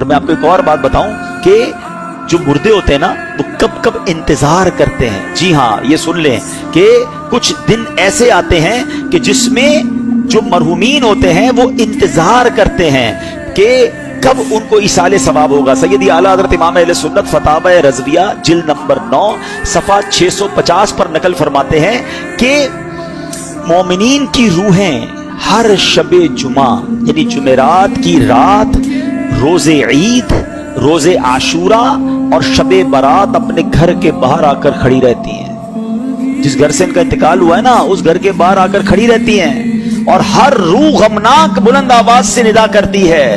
मैं आपको एक और बात बताऊं कि जो मुर्दे होते हैं ना वो कब कब इंतजार करते हैं। जी हाँ, ये सुन लें कि कुछ दिन ऐसे आते हैं कि जिसमें जो मरहूमीन होते हैं वो इंतजार करते हैं कि कब उनको इसाले सवाब होगा। सैयदी आला हज़रत इमाम अहले सुन्नत फतावा रज़विया जिल्द नंबर 9 सफ़ा 650 पर नकल फरमाते हैं कि मोमिनीन की रूहें हर शबे जुमा यानी जुमेरात की रात, रोजे ईद, रोजे आशूरा और शबे बारात अपने घर के बाहर आकर खड़ी रहती हैं। जिस घर से इनका इंतकाल हुआ है ना उस घर के बाहर आकर खड़ी रहती हैं और हर रूह गमनाक बुलंद आवाज से निदा करती है,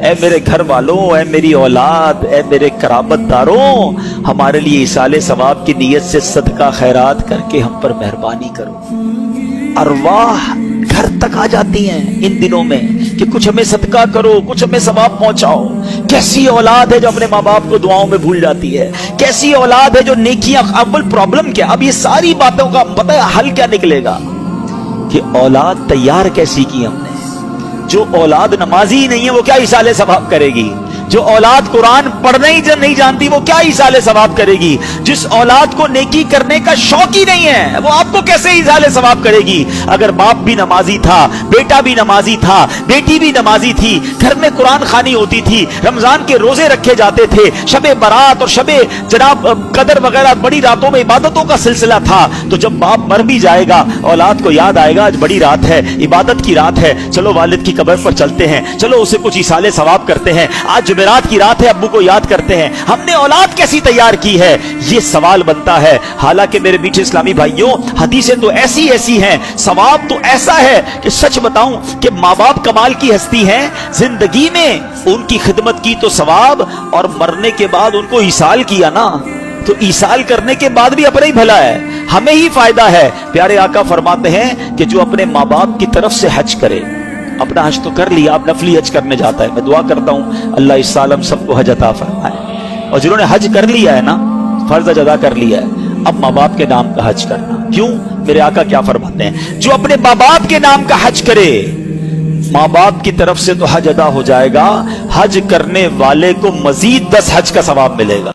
ऐ मेरे घर वालों, ऐ मेरी औलाद, ऐ मेरे कराबतदारों, हमारे लिए इसाले सवाब की नीयत से सदका खैरात करके हम पर मेहरबानी करो। अरवाह घर तक आ जाती हैं इन दिनों में कि कुछ हमें सदका करो, कुछ हमें सवाब पहुंचाओ। कैसी औलाद है जो अपने माँ बाप को दुआओं में भूल जाती है, कैसी औलाद है जो नेकियां। अब प्रॉब्लम क्या, अब ये सारी बातों का पता है हल क्या निकलेगा कि औलाद तैयार कैसी की हमने। जो औलाद नमाजी ही नहीं है वो क्या इसाले सवाब करेगी। जो औलाद कुरान पढ़ने ही नहीं जानती वो क्या इसाले सवाब करेगी। जिस औलाद को नेकी करने का शौक ही नहीं है वो आपको कैसे इसाले सवाब करेगी। अगर बाप भी नमाजी था, बेटा भी नमाजी था, बेटी भी नमाजी थी, घर में कुरान खानी होती थी, रमजान के रोजे रखे जाते थे, शबे बारात और शबे जनाब कदर वगैरह बड़ी रातों में इबादतों का सिलसिला था, तो जब बाप मर भी जाएगा औलाद को याद आएगा आज बड़ी रात है, इबादत की रात है, चलो वालिद की कब्र पर चलते हैं, चलो उसे कुछ इसाले सवाब करते हैं, आज जुमेरात की रात है अब्बू को याद करते हैं। हमने औलाद कैसी तैयार की है ये सवाल बनता है। हालांकि मेरे मीठे इस्लामी भाइयों हदीसें तो ऐसी ऐसी हैं, सवाब तो ऐसा है कि सच बताऊं कि माँ बाप कमाल की हस्ती हैं। जिंदगी में उनकी खिदमत की तो सवाब और मरने के बाद उनको ईसाल किया ना तो ईसाल करने के बाद भी अपना ही भला है, हमें ही फायदा है। प्यारे आका फरमाते हैं कि जो अपने माँ बाप की तरफ से हज करे, अपना हज तो कर लिया, अब नफली हज करने जाता है, मैं दुआ करता हूं अल्लाह इस साल हम सबको हज अता फरमाए। और जिन्होंने हज कर लिया है ना, फर्ज अदा कर लिया है, अब माँ बाप के नाम का हज करना। क्यों? मेरे आका क्या फरमाते हैं, जो अपने माँ बाप के नाम का हज करे माँ बाप की तरफ से तो हज अदा हो जाएगा, हज करने वाले को मजीद 10 हज का सवाब मिलेगा।